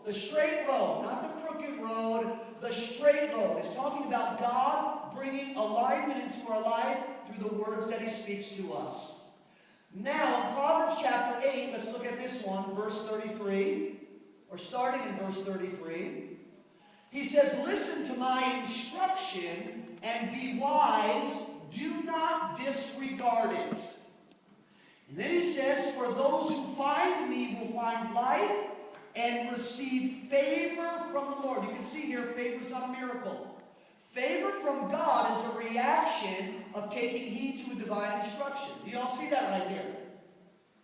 The straight road, not the crooked road, the straight road. It's talking about God bringing alignment into our life through the words that he speaks to us. Now, in Proverbs chapter 8, let's look at this one, verse 33, or starting in verse 33. He says, listen to my instruction and be wise. Do not disregard it. And then he says, for those who find me will find life and receive favor from the Lord. You can see here, favor is not a miracle. Favor from God is a reaction of taking heed to a divine instruction. Do you all see that right there?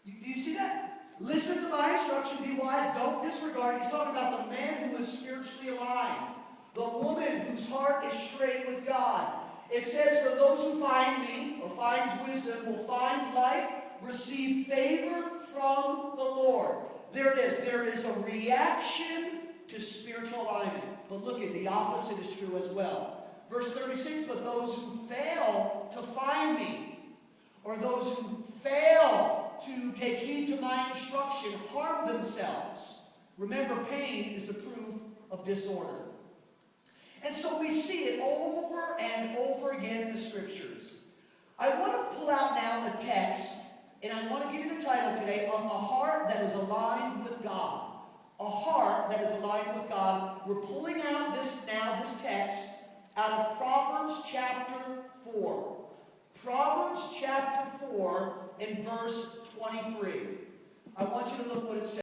Do you see that? Listen to my instruction, be wise, don't disregard. He's talking about the man who is spiritually aligned. The woman whose heart is straight with God. It says, for those who find me, or finds wisdom, will find life, receive favor from the Lord. There it is. There is a reaction to spiritual alignment. But look at the opposite is true as well. Verse 36, but those who fail to find me, or those who fail to take heed to my instruction, harm themselves. Remember, pain is the proof of disorder. And so we see it over and over again in the scriptures. I want to pull out now a text, and I want to give you the title today, on a heart that is aligned with God. A heart that is aligned with God. We're pulling out this text out of Proverbs chapter 4. Proverbs chapter 4 and verse 23. I want you to look what it says.